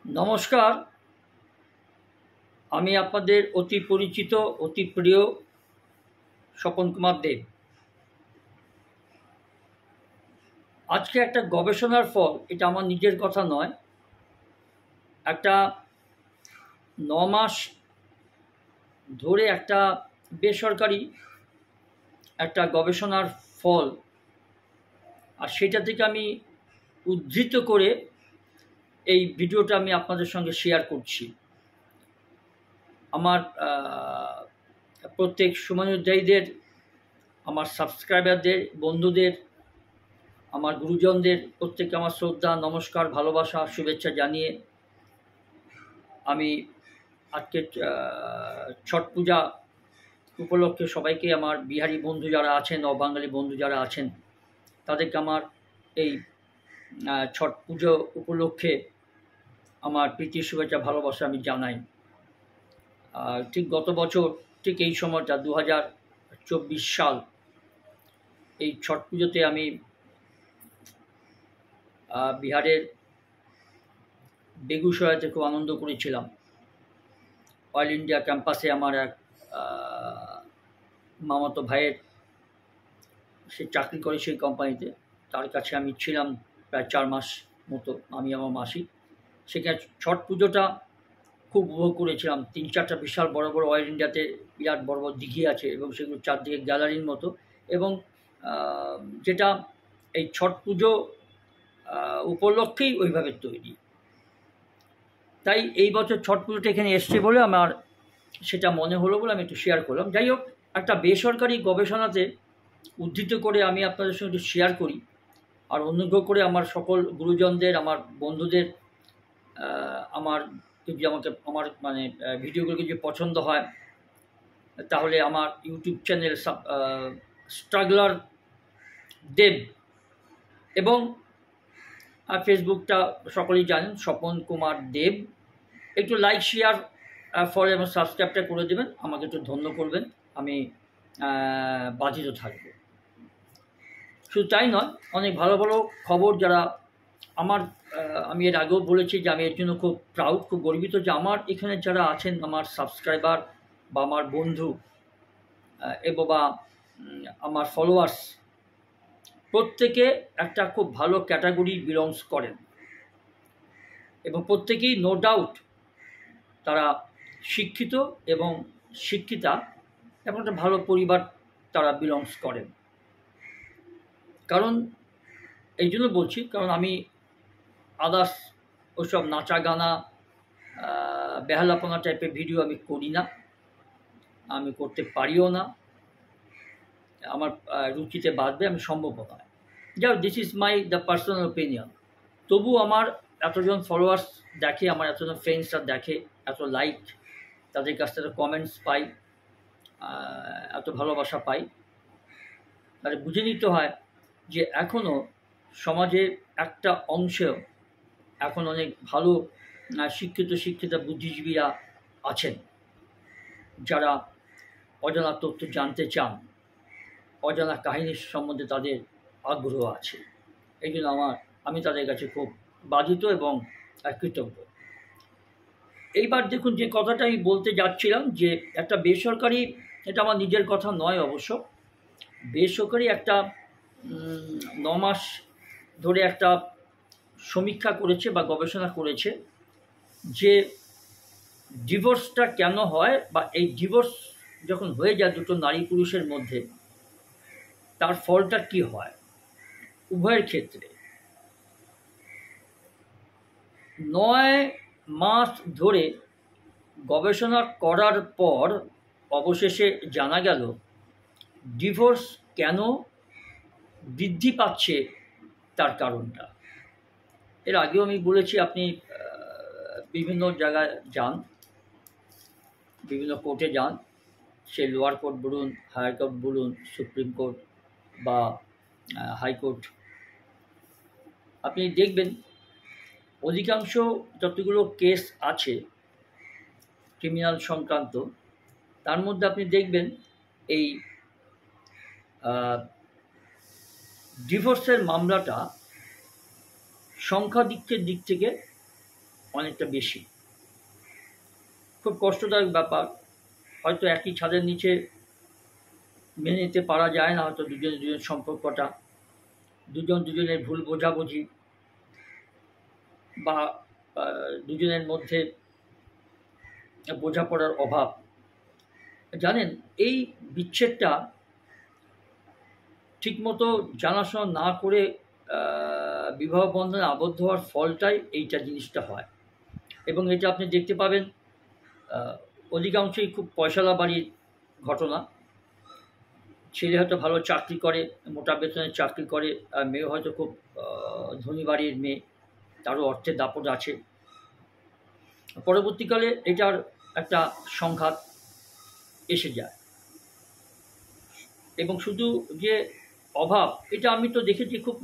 নমস্কার। আমি আপনাদের অতি পরিচিত অতি প্রিয় স্বপন কুমার দেব। আজকে একটা গবেষণার ফল, এটা আমার নিজের কথা নয়, একটা 9 মাস ধরে একটা বেসরকারি একটা গবেষণার ফল, আর সেটা থেকে আমি উদ্ধৃত করে এই ভিডিওটা আমি আপনাদের সঙ্গে শেয়ার করছি। আমার প্রত্যেক শুভানুধ্যায়ীদের, আমার সাবস্ক্রাইবারদের, বন্ধুদের, আমার গুরুজনদের প্রত্যেককে আমার শ্রদ্ধা, নমস্কার, ভালোবাসা, শুভেচ্ছা জানিয়ে আমি আজকে ছট পূজা উপলক্ষে সবাইকে, আমার বিহারি বন্ধু যারা আছেন, অবাঙালি বন্ধু যারা আছেন, তাদেরকে আমার এই ছট পুজো উপলক্ষে আমার প্রীতি, শুভেচ্ছা, ভালোবাসা আমি জানাই। ঠিক গত বছর ঠিক এই সময়টা 2024 সাল, এই ছট পুজোতে আমি বিহারের বেগুসরাইতে খুব আনন্দ করেছিলাম। অয়েল ইন্ডিয়া ক্যাম্পাসে আমার এক মামাতো ভাইয়ের, সে চাকরি করে সেই কোম্পানিতে, তার কাছে আমি ছিলাম প্রায় 4 মাস মতো, আমি আমার মাসি। সেখানে ছট পুজোটা খুব উপভোগ করেছিলাম। 3-4টা বিশাল বড় বড় অয়েল ইন্ডিয়াতে বিরাট বড় বড় দিঘি আছে এবং সেগুলো চারদিকে গ্যালারির মতো, এবং যেটা এই ছট পুজো উপলক্ষেই ওইভাবে তৈরি। তাই এই বছর ছট পুজোটা এখানে এসছে বলে আমার সেটা মনে হলো বলে আমি একটু শেয়ার করলাম। যাই হোক, একটা বেসরকারি গবেষণাতে উদ্ধৃত করে আমি আপনাদের সঙ্গে একটু শেয়ার করি। আর অনুগ্রহ করে আমার সকল গুরুজনদের, আমার বন্ধুদের, আমার যদি আমার মানে ভিডিওগুলো যদি পছন্দ হয়, তাহলে আমার ইউটিউব চ্যানেল স্ট্রাগলার দেব, এবং ফেসবুকটা সকলেই জানেন স্বপন কুমার দেব, একটু লাইক, শেয়ার, ফলো এবং সাবস্ক্রাইবটা করে দেবেন, আমাকে একটু ধন্য করবেন, আমি বাধিত থাকব। শুধু তাই নয়, অনেক ভালো ভালো খবর যারা আমার, আমি এর আগেও বলেছি যে আমি এর জন্য খুব প্রাউড, খুব গর্বিত যে আমার এখানে যারা আছেন, আমার সাবস্ক্রাইবার বা আমার বন্ধু বা আমার ফলোয়ার্স, প্রত্যেকে একটা খুব ভালো ক্যাটাগরি বিলংস করেন, এবং প্রত্যেকেই নো ডাউট তারা শিক্ষিত এবং শিক্ষিতা, এবং একটা ভালো পরিবার তারা বিলংস করেন। কারণ এই জন্য বলছি, কারণ আমি আদার্স ওইসব নাচা গানা, বেহালাপনা টাইপের ভিডিও আমি করি না, আমি করতে পারিও না, আমার রুচিতে বাঁধবে, আমি সম্ভব নয়। যাও, this is my the personal opinion. তবু আমার এতজন ফলোয়ার্স দেখে, আমার এতজন ফ্রেন্ডসরা দেখে, এত লাইক, তাদের কাছ থেকে কমেন্টস পাই, এত ভালোবাসা পাই, তাহলে বুঝে নিতে হয় যে এখনও সমাজের একটা অংশেও এখন অনেক ভালো শিক্ষিতা বুদ্ধিজীবীরা আছেন, যারা অজানা তথ্য জানতে চান, অজানা কাহিনীর সম্বন্ধে তাদের আগ্রহ আছে। এই জন্য আমি তাদের কাছে খুব বাধিত এবং কৃতজ্ঞ। এইবার দেখুন, যে কথাটা আমি বলতে যাচ্ছিলাম, যে একটা বেসরকারি, এটা আমার নিজের কথা নয় অবশ্য, বেসরকারি একটা 9 মাস ধরে একটা সমীক্ষা করেছে বা গবেষণা করেছে যে ডিভোর্সটা কেন হয়, বা এই ডিভোর্স যখন হয়ে যায় দুটো নারী পুরুষের মধ্যে, তার ফলটা কি হয় উভয়ের ক্ষেত্রে। 9 মাস ধরে গবেষণা করার পর অবশেষে জানা গেল ডিভোর্স কেন বৃদ্ধি পাচ্ছে, তার কারণটা। এর আগেও আমি বলেছি, আপনি বিভিন্ন জায়গায় যান, বিভিন্ন কোর্টে যান, সে লোয়ার কোর্ট বলুন, হায়ার কোর্ট বলুন, সুপ্রিম কোর্ট বা হাইকোর্ট, আপনি দেখবেন অধিকাংশ যতগুলো কেস আছে ক্রিমিনাল সংক্রান্ত, তার মধ্যে আপনি দেখবেন এই ডিভোর্সের মামলাটা সংখ্যা দিক থেকে অনেকটা বেশি। খুব কষ্টদায়ক ব্যাপার। হয়তো একই ছাদের নিচে মেনে নিতে পারা যায় না, হয়তো দুজন সম্পর্কটা, দুজনের ভুল বোঝাবুঝি বা দুজনের মধ্যে বোঝাপড়ার অভাব। জানেন, এই বিচ্ছেদটা ঠিকমতো জানাশোনা না করে বিবাহ বন্ধনে আবদ্ধ হওয়ার ফলটাই এইটা জিনিসটা হয়। এবং এটা আপনি দেখতে পাবেন অধিকাংশই খুব পয়সালা বাড়ির ঘটনা। ছেলে হয়তো ভালো চাকরি করে, মোটা বেতনের চাকরি করে, আর মেয়ে হয়তো খুব ধনী বাড়ির মেয়ে, তারও অর্থের দাপট আছে। পরবর্তীকালে এটার একটা সংঘাত এসে যায়। এবং শুধু যে অভাব, এটা আমি তো দেখেছি খুব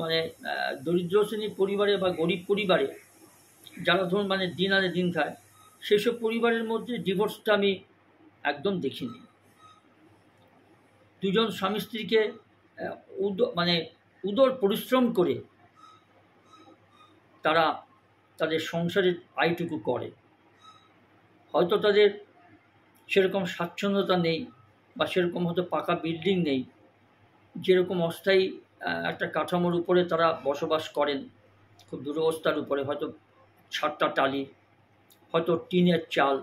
দরিদ্র শ্রেণীর পরিবারে বা গরিব পরিবারে, যারা ধরুন দিন আনে দিন খায়, সেসব পরিবারের মধ্যে ডিভোর্সটা আমি একদম দেখিনি। দুজন স্বামী স্ত্রীকে উদর পরিশ্রম করে তারা তাদের সংসারের আয়টুকু করে। হয়তো তাদের সেরকম স্বাচ্ছন্দ্যতা নেই, বা সেরকম হয়তো পাকা বিল্ডিং নেই, যেরকম অস্থায়ী একটা কাঠামোর উপরে তারা বসবাস করেন, খুব দুরবস্থার উপরে, হয়তো ছাদটা টালি, হয়তো টিনের চাল।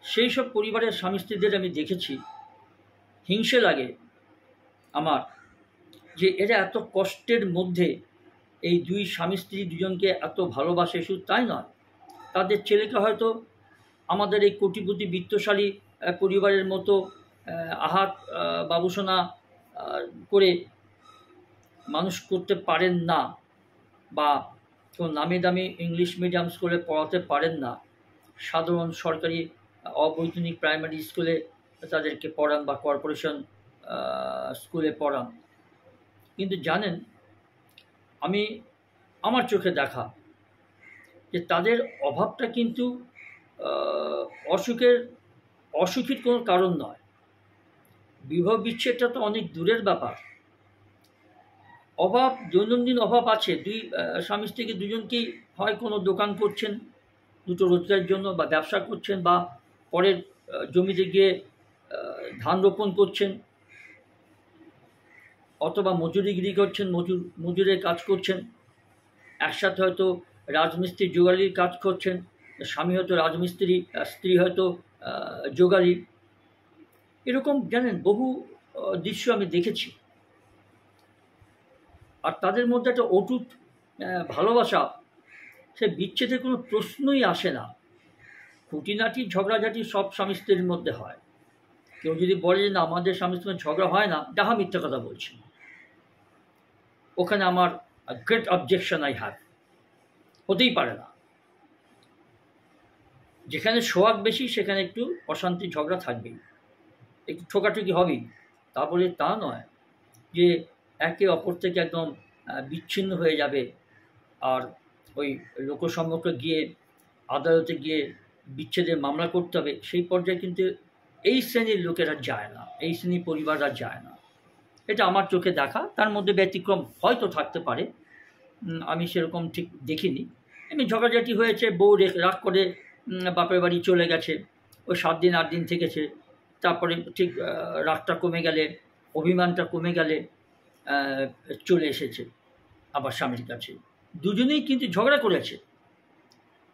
সেই সব পরিবারের স্বামী স্ত্রীদের আমি দেখেছি, হিংসে লাগে আমার যে এরা এত কষ্টের মধ্যে এই দুই স্বামী স্ত্রী দুজনকে এত ভালোবাসে। শুধু তাই নয়, তাদের ছেলেকে হয়তো আমাদের এই কোটিপতি বিত্তশালী পরিবারের মতো আহার বাবুসোনা করে মানুষ করতে পারেন না, বা কোনো নামি দামি ইংলিশ মিডিয়াম স্কুলে পড়াতে পারেন না। সাধারণ সরকারি অবৈতনিক প্রাইমারি স্কুলে তাদেরকে পড়ান বা কর্পোরেশন স্কুলে পড়ান। কিন্তু জানেন, আমি আমার চোখে দেখা যে তাদের অভাবটা কিন্তু অসুখের কোনো কারণ নয়। বিবাহ বিচ্ছেদটা তো অনেক দূরের ব্যাপার। অভাব, দৈনন্দিন অভাব আছে। দুই স্বামী স্ত্রীকে দুজনকেই হয় কোনো দোকান করছেন দুটো রোজগারের জন্য, বা ব্যবসা করছেন, বা পরের জমিতে গিয়ে ধান রোপণ করছেন, অথবা মজুরিগিরি করছেন, মজুরের কাজ করছেন। একসাথে হয়তো রাজমিস্ত্রি জোগালির কাজ করছেন, স্বামী হয়তো রাজমিস্ত্রি, স্ত্রী হয়তো জোগালি। এরকম জানেন বহু দৃশ্য আমি দেখেছি। আর তাদের মধ্যে একটা অটুট ভালোবাসা, সে বিচ্ছেদের কোনো প্রশ্নই আসে না। খুঁটিনাটি ঝগড়াঝাটি সব স্বামী স্ত্রীর মধ্যে হয়। কেউ যদি বলে যে না আমাদের স্বামী স্ত্রীর ঝগড়া হয় না, ডাহা মিথ্যা কথা বলছে। ওখানে আমার গ্রেট অবজেকশন আই হ্যাভ। হতেই পারে না। যেখানে সোহাগ বেশি সেখানে একটু অশান্তি ঝগড়া থাকবেই, একটু ঠোকাঠুকি হবেই। তা বলে তা নয় যে একে অপর থেকে একদম বিচ্ছিন্ন হয়ে যাবে আর ওই লোকসম্মুখে গিয়ে আদালতে গিয়ে বিচ্ছেদের মামলা করতে হবে। সেই পর্যায়ে কিন্তু এই শ্রেণীর লোকেরা যায় না, এই শ্রেণীর পরিবাররা যায় না। এটা আমার চোখে দেখা। তার মধ্যে ব্যতিক্রম হয়তো থাকতে পারে, আমি সেরকম ঠিক দেখিনি। এমনি ঝগড়াঝাটি হয়েছে, বউ রাগ করে বাপের বাড়ি চলে গেছে, ওই 7 দিন 8 দিন থেকেছে। তারপরে ঠিক রাগটা কমে গেলে, অভিমানটা কমে গেলে চলে এসেছে আবার স্বামীর কাছে। দুজনেই কিন্তু ঝগড়া করেছে,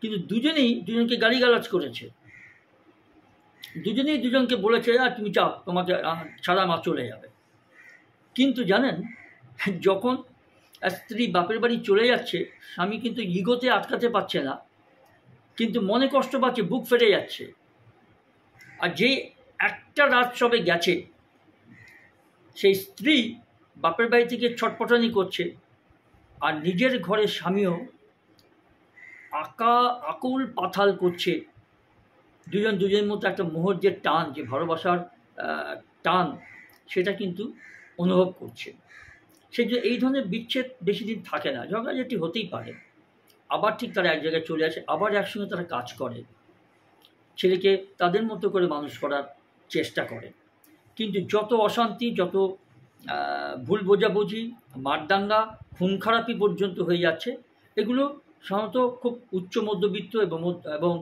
কিন্তু দুজনেই দুজনকে গালিগালাজ করেছে, দুজনেই দুজনকে বলেছে তুমি যাও, তোমাকে ছাড়া মা চলে যাবে। কিন্তু জানেন, যখন স্ত্রী বাপের বাড়ি চলে যাচ্ছে, স্বামী কিন্তু ইগোতে আটকাতে পারছে না, কিন্তু মনে কষ্ট পাচ্ছে, বুক ফেটে যাচ্ছে। আর যে একটা রাত সবে গেছে, সেই স্ত্রী বাপের বাড়ি থেকে ছটপটানি করছে, আর নিজের ঘরে স্বামীও আকুল পাথাল করছে। দুজনের মধ্যে একটা মোহর যে টান, যে ভালোবাসার টান, সেটা কিন্তু অনুভব করছে। সেই যে এই ধরনের বিচ্ছেদ বেশি দিন থাকে না। ঝগড়াঝাটি হতেই পারে, আবার ঠিক তারা এক জায়গায় চলে আসে, আবার একসঙ্গে তারা কাজ করে, ছেলেকে তাদের মতো করে মানুষ করার চেষ্টা করে। কিন্তু যত অশান্তি, যত ভুল বোঝাবুঝি, মারদাঙ্গা, খুন খারাপি পর্যন্ত হয়ে যাচ্ছে, এগুলো সাধারণত খুব উচ্চ মধ্যবিত্ত এবং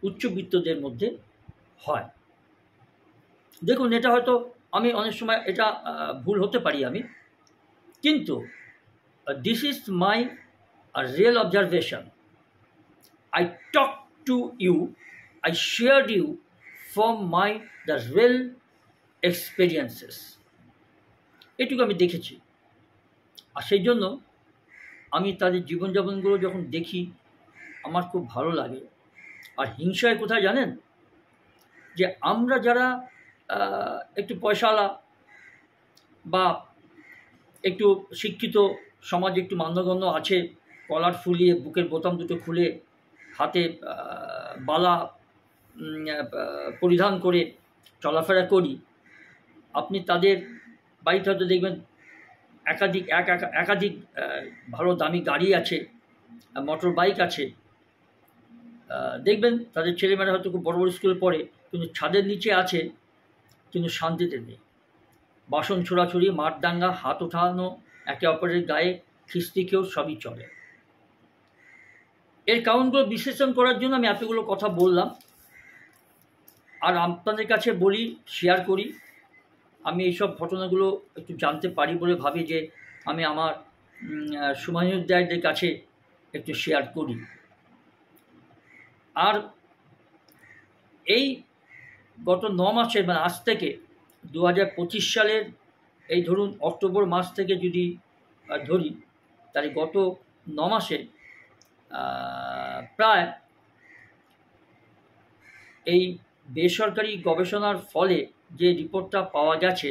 উচ্চবিত্তদের মধ্যে হয়। দেখুন, এটা হয়তো আমি অনেক সময় এটা ভুল হতে পারি আমি, কিন্তু this is my real observation. I talk to you, I shared you from the real experiences. এটুকু আমি দেখেছি, আর সেই জন্য আমি তাদের জীবনযাপনগুলো যখন দেখি আমার খুব ভালো লাগে। আর হিংসায় কোথায় জানেন, যে আমরা যারা একটু পয়সাওয়ালা বা একটু শিক্ষিত, সমাজে একটু মান্যগণ্য আছে, কলার ফুলিয়ে বুকের বোতাম দুটো খুলে হাতে বালা পরিধান করে চলাফেরা করি, আপনি তাদের বাড়িতে হয়তো দেখবেন একাধিক ভালো দামি গাড়ি আছে, মোটর বাইক আছে। দেখবেন তাদের ছেলেমেয়েরা হয়তো খুব বড় বড় স্কুলে পড়ে, কিন্তু ছাদের নিচে আছে, কিন্তু শান্তিতে নেই। বাসন ছোড়াছুড়ি, মারদাঙ্গা, হাত ওঠানো, একে অপরের গায়ে খিস্তি কেউ, সবই চলে। এর কারণগুলো বিশ্লেষণ করার জন্য আমি এতগুলো কথা বললাম, আর আপনাদের কাছে বলি, শেয়ার করি। আমি এইসব ঘটনাগুলো একটু জানতে পারি বলে ভাবি যে আমি আমার শুভানুধ্যায়ীদের কাছে একটু শেয়ার করি। আর এই গত 9 মাসের, মানে আজ থেকে 2025 সালের এই ধরুন অক্টোবর মাস থেকে যদি ধরি, তাহলে গত 9 মাসে প্রায় এই বেসরকারি গবেষণার ফলে যে রিপোর্টটা পাওয়া গেছে,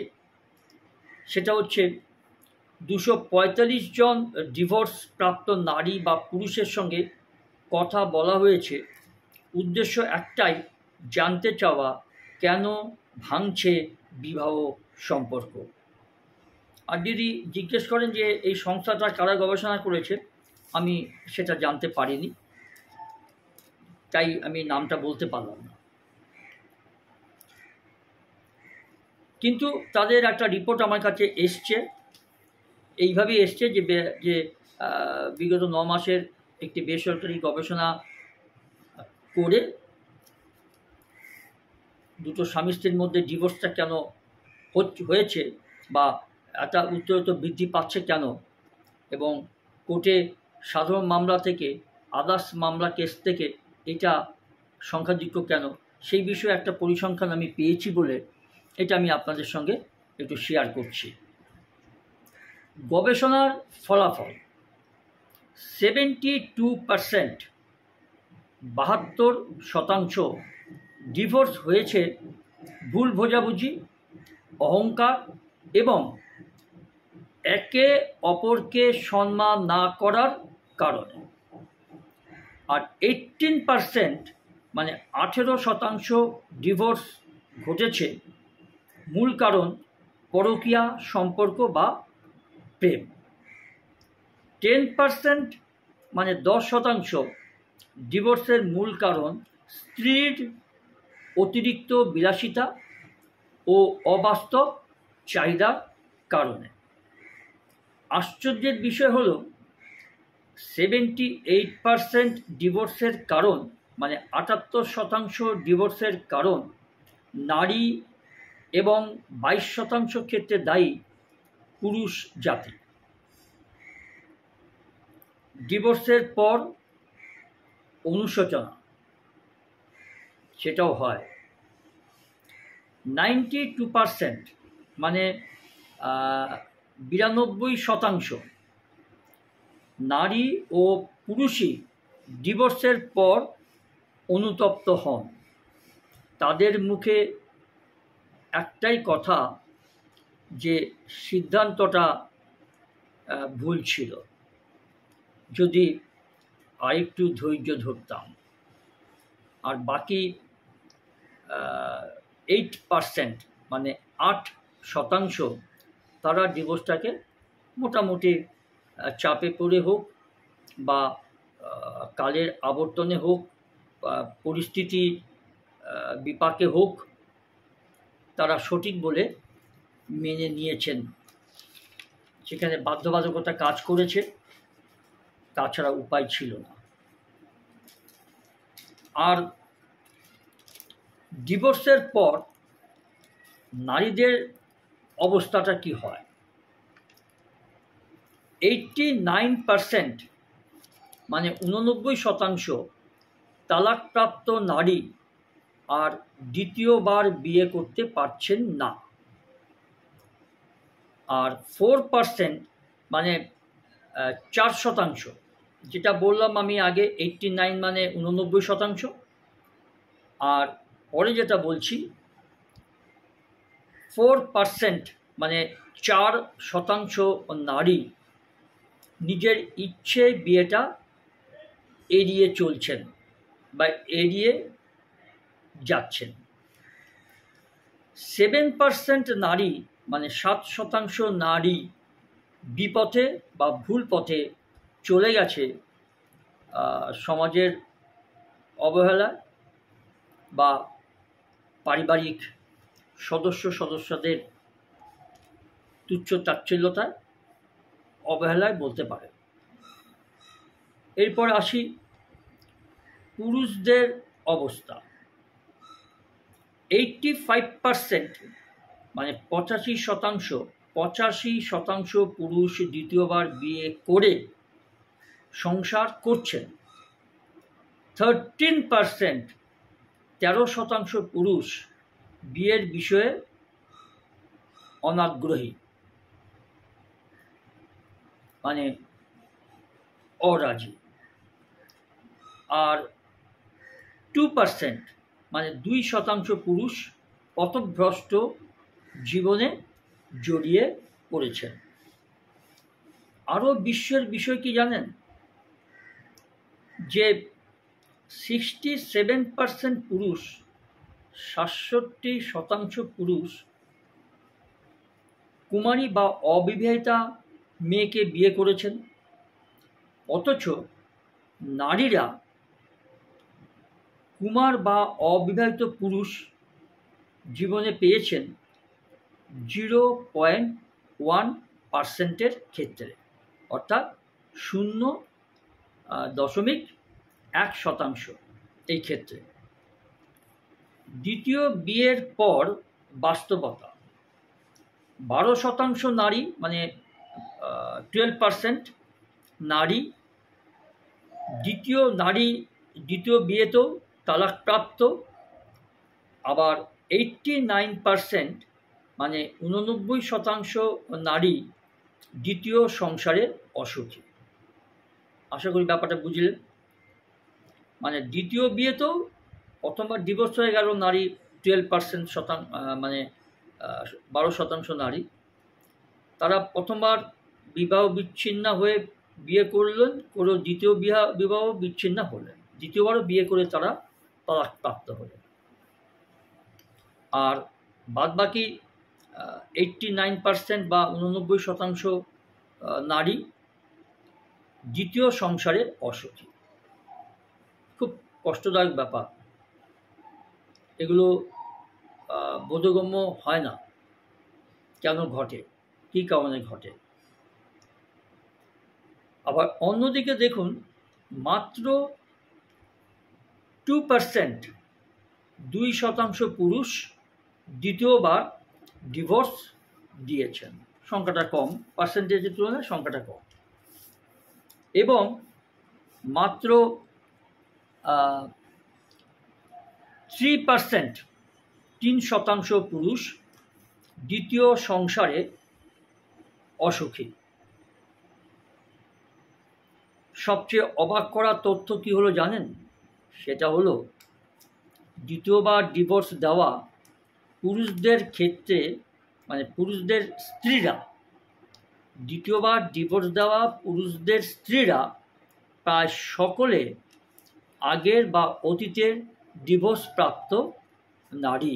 সেটা হচ্ছে 245 জন ডিভোর্স প্রাপ্ত নারী বা পুরুষের সঙ্গে কথা বলা হয়েছে। উদ্দেশ্য একটাই, জানতে চাওয়া কেন ভাঙছে বিবাহ সম্পর্ক। আর যদি জিজ্ঞেস করেন যে এই সংস্থাটা কারা গবেষণা করেছে, আমি সেটা জানতে পারিনি, তাই আমি নামটা বলতে পারলাম না। কিন্তু তাদের একটা রিপোর্ট আমার কাছে এসছে, এইভাবেই এসছে যে বিগত 9 মাসের একটি বেসরকারি গবেষণা করে দুটো স্বামী স্ত্রীর মধ্যে ডিভোর্সটা কেন হয়েছে বা একটা উত্তরোত্তর বৃদ্ধি পাচ্ছে কেন, এবং কোর্টে সাধারণ মামলা থেকে আদার্স মামলা কেস থেকে এটা সংখ্যাধিক্য কেন, সেই বিষয়ে একটা পরিসংখ্যান আমি পেয়েছি বলে এটা আমি আপনাদের সঙ্গে একটু শেয়ার করছি। গবেষণার ফলাফল, 72%, 72% ডিভোর্স হয়েছে ভুল বোঝাবুঝি, অহংকার এবং একে অপরকে সম্মান না করার কারণে। আর 18%, মানে 18% ডিভোর্স ঘটেছে মূল কারণ পরকীয়া সম্পর্ক বা প্রেম। 10%, মানে 10% ডিভোর্সের মূল কারণ স্ত্রীর অতিরিক্ত বিলাসিতা ও অবাস্তব চাহিদার কারণে। আশ্চর্যের বিষয় হলো 78% ডিভোর্সের কারণ, মানে 78% ডিভোর্সের কারণ নারী এবং 22% ক্ষেত্রে দায়ী পুরুষ জাতি। ডিভোর্সের পর অনুশোচনা, সেটাও হয়। 92%, মানে 92% নারী ও পুরুষই ডিভোর্সের পর অনুতপ্ত হন। তাদের মুখে একটাই কথা, যে সিদ্ধান্তটা ভুল ছিল, যদি আরেকটু ধৈর্য ধরতাম। আর বাকি 8%, মানে 8%, তারা ডিভোর্সটাকে মোটামুটি চাপে পড়ে হোক বা কালের আবর্তনে হোক, পরিস্থিতি বিপাকে হোক, তারা সঠিক বলে মেনে নিয়েছেন। সেখানে বাধ্যবাধকতা কাজ করেছে, তাছাড়া উপায় ছিল না। আর ডিভোর্সের পর নারীদের অবস্থাটা কি হয়? 89% মানে 89% তালাকপ্রাপ্ত নারী আর দ্বিতীয়বার বিয়ে করতে পারছেন না। আর 4% মানে 4%, যেটা বললাম আমি আগে 89 মানে 89%, আর পরে যেটা বলছি 4% মানে 4% নারী নিজের ইচ্ছে বিয়েটা এড়িয়ে চলছেন বা এড়িয়ে যাচ্ছেন। 7% নারী মানে 7% নারী বিপথে বা ভুল পথে চলে গেছে সমাজের অবহেলায় বা পারিবারিক সদস্যদের তুচ্ছ তাচ্ছিল্যতায়, অবহেলায় বলতে পারে। এরপর আসি পুরুষদের অবস্থা। 85% মানে 85% পুরুষ দ্বিতীয়বার বিয়ে করে সংসার করছেন। 13% পুরুষ বিয়ের বিষয়ে অনাগ্রহী মানে অরাজি। আর 2% মানে 2% পুরুষ পথভ্রষ্ট জীবনে জড়িয়ে পড়েছেন। আরও বিশ্বের বিষয় কি জানেন? যে 67% পুরুষ, 67% পুরুষ কুমারী বা অবিবাহিতা মেয়েকে বিয়ে করেছেন, অথচ নারীরা কুমার বা অবিবাহিত পুরুষ জীবনে পেয়েছেন 0.1%-এর ক্ষেত্রে, অর্থাৎ 0.1% এই ক্ষেত্রে। দ্বিতীয় বিয়ের পর বাস্তবতা, 12% নারী মানে 12% নারী দ্বিতীয় বিয়েতেও তালাকপ্রাপ্ত। আবার 89% মানে 89% নারী দ্বিতীয় সংসারে অসুখী। আশা করি ব্যাপারটা বুঝলেন। মানে দ্বিতীয় বিয়েতেও প্রথমবার ডিভোর্স হয়ে গেল নারী 12% মানে 12% নারী, তারা প্রথমবার বিবাহ বিচ্ছিন্ন হয়ে বিয়ে করলেন, করে দ্বিতীয় বিবাহ বিচ্ছিন্ন হলেন, দ্বিতীয়বারও বিয়ে করে তারা তালাকপ্রাপ্ত হলেন। আর বাদবাকি 89% বা 89% নারী দ্বিতীয় সংসারে অসুখী। খুব কষ্টদায়ক ব্যাপার, এগুলো বোধগম্য হয় না কেন ঘটে, কী কারণে ঘটে। আবার অন্যদিকে দেখুন, মাত্র 2% পুরুষ দ্বিতীয়বার ডিভোর্স দিয়েছেন। সংখ্যাটা কম, পার্সেন্টেজের তুলনায় সংখ্যাটা কম। এবং মাত্র 3% পুরুষ দ্বিতীয় সংসারে অসুখী। সবচেয়ে অবাক করা তথ্য কী হলো জানেন? সেটা হলো দ্বিতীয়বার ডিভোর্স দেওয়া পুরুষদের ক্ষেত্রে মানে পুরুষদের স্ত্রীরা, দ্বিতীয়বার ডিভোর্স দেওয়া পুরুষদের স্ত্রীরা প্রায় সকলে আগের বা অতীতের ডিভোর্সপ্রাপ্ত নারী।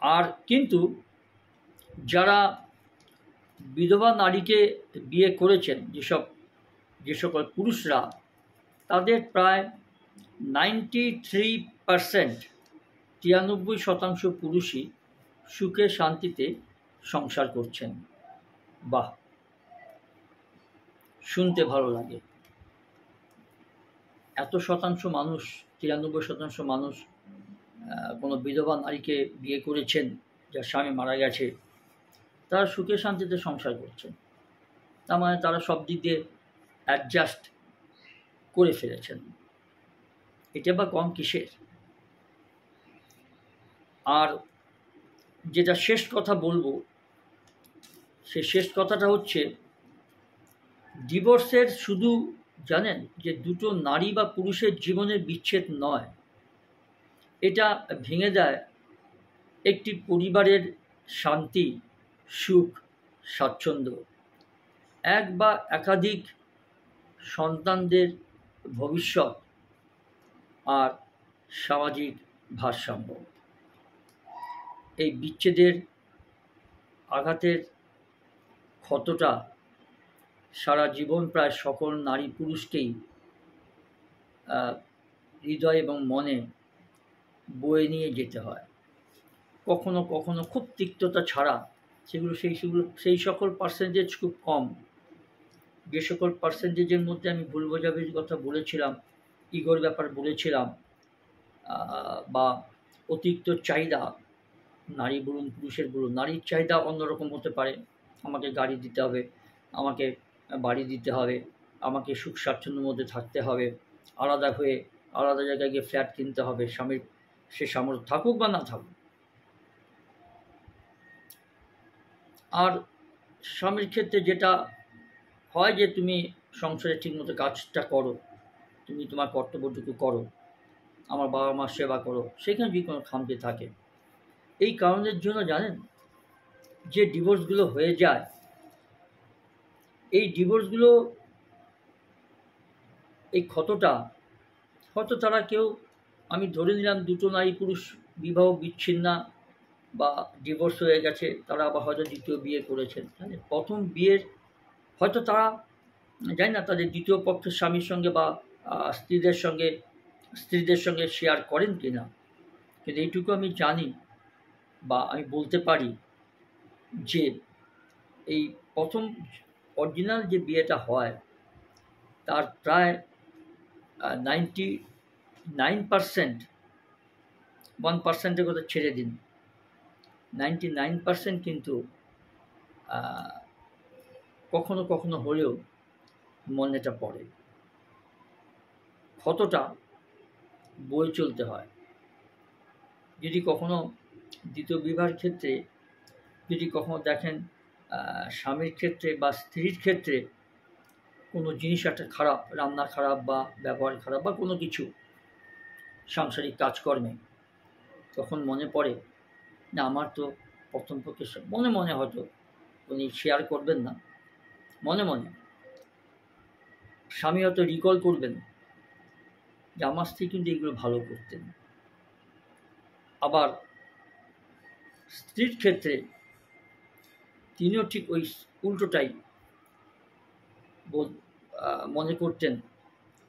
আর কিন্তু যারা বিধবা নারীকে বিয়ে করেছেন, যে সকল পুরুষরা, তাদের প্রায় 93% পুরুষই সুখে শান্তিতে সংসার করছেন। বাহ! শুনতে ভালো লাগে। এত শতাংশ মানুষ, 93% মানুষ কোনো বিধবা নারীকে বিয়ে করেছেন যার স্বামী মারা গেছে, তারা সুখে শান্তিতে সংসার করছেন। তার মানে তারা সব দিক দিয়ে অ্যাডজাস্ট করে ফেলেছেন। এটা বা কম কিসের? আর যেটা শেষ কথা বলবো, সেই শেষ কথাটা হচ্ছে, ডিভোর্সের শুধু জানেন যে দুটো নারী বা পুরুষের জীবনের বিচ্ছেদ নয়, এটা ভেঙে দেয় একটি পরিবারের শান্তি, সুখ, স্বাচ্ছন্দ্য, এক বা একাধিক সন্তানদের ভবিষ্যৎ আর সামাজিক ভারসাম্য। এই বিচ্ছেদের আঘাতের ক্ষতটা সারা জীবন প্রায় সকল নারী পুরুষকেই হৃদয় এবং মনে বয়ে নিয়ে যেতে হয়। কখনো কখনো খুব তিক্ততা ছাড়া সেই সকল পার্সেন্টেজ খুব কম। যে সকল পার্সেন্টেজের মধ্যে আমি ভুল বোঝাবুঝির কথা বলেছিলাম, ইগোর ব্যাপার বলেছিলাম, বা অতিরিক্ত চাহিদা, নারী বলুন পুরুষের বলুন, নারীর চাহিদা অন্যরকম হতে পারে। আমাকে গাড়ি দিতে হবে, আমাকে বাড়ি দিতে হবে, আমাকে সুখ স্বাচ্ছন্দ্যের মধ্যে থাকতে হবে, আলাদা হয়ে আলাদা জায়গায় গিয়ে ফ্ল্যাট কিনতে হবে, স্বামীর সে সামর্থ্য থাকুক বা না থাকুক। আর স্বামীর ক্ষেত্রে যেটা হয় যে তুমি সংসারে ঠিকমতো কাজটা করো, তুমি তোমার কর্তব্যটুকু করো, আমার বাবা মার সেবা করো, সেখানে যদি কোনো খামতি থাকে। এই কারণের জন্য জানেন যে ডিভোর্সগুলো হয়ে যায়, এই ডিভোর্সগুলো, এই ক্ষতটা হয়তো তারা কেউ, আমি ধরে নিলাম দুটো নারী পুরুষ বিবাহ বিচ্ছিন্না বা ডিভোর্স হয়ে গেছে, তারা আবার হয়তো দ্বিতীয় বিয়ে করেছেন। প্রথম বিয়ের হয়তো তারা জানি না তাদের দ্বিতীয় পক্ষের স্বামীর সঙ্গে বা স্ত্রীদের সঙ্গে শেয়ার করেন কি না, কিন্তু এইটুকু আমি জানি বা আমি বলতে পারি যে এই প্রথম অরিজিনাল যে বিয়েটা হয় তার প্রায় 99%, 1%-এর কথা ছেড়ে দিন, 99% কিন্তু কখনো কখনো হলেও মনেটা পড়ে, ক্ষতটা বয়ে চলতে হয়। যদি কখনো দ্বিতীয় বিবাহের ক্ষেত্রে যদি কখনো দেখেন স্বামীর ক্ষেত্রে বা স্ত্রীর ক্ষেত্রে কোনো জিনিস একটা খারাপ, রান্না খারাপ বা ব্যবহার খারাপ বা কোনো কিছু সাংসারিক কাজকর্মে, তখন মনে পড়ে না আমার তো প্রথম পক্ষে, মনে মনে হয়তো উনি শেয়ার করবেন না, মনে মনে স্বামী হয়তো রিকল করবেন যে আমার স্ত্রী কিন্তু এগুলো ভালো করতেন। আবার স্ত্রীর ক্ষেত্রে তিনিও ঠিক ওই উল্টোটাই মনে করতেন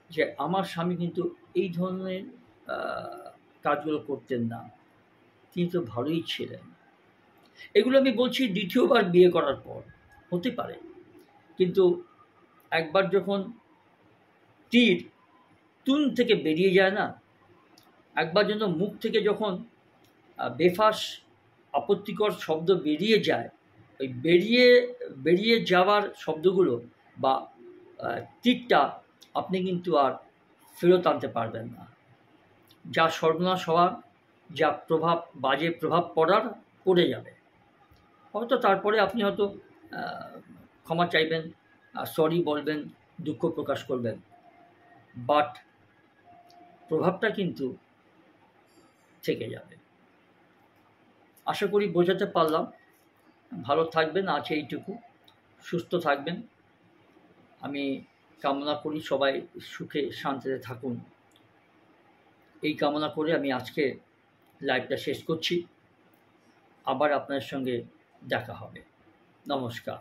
যে আমার স্বামী কিন্তু এই ধরনের কাজগুলো করতেন না, তিনি তো ভালোই ছিলেন। এগুলো আমি বলছি দ্বিতীয়বার বিয়ে করার পর হতে পারে, কিন্তু একবার যখন তীর তুন থেকে বেরিয়ে যায় না, একবার যেন মুখ থেকে যখন বেফাস আপত্তিকর শব্দ বেরিয়ে যায়, ওই বেরিয়ে যাওয়ার শব্দগুলো বা তীরটা আপনি কিন্তু আর ফেরত আনতে পারবেন না। যা সর্বনাশ হওয়ার, যা বাজে প্রভাব পড়ে যাবে। হয়তো তারপরে আপনি হয়তো ক্ষমা চাইবেন, সরি বলবেন, দুঃখ প্রকাশ করবেন, বাট প্রভাবটা কিন্তু থেকে যাবে। আশা করি বোঝাতে পারলাম। ভালো থাকবেন, আছে এইটুকু, সুস্থ থাকবেন। আমি কামনা করি সবাই সুখে শান্তিতে থাকুন। এই কামনা করে আমি আজকে লাইভটা শেষ করছি। আবার আপনার সঙ্গে দেখা হবে। নমস্কার।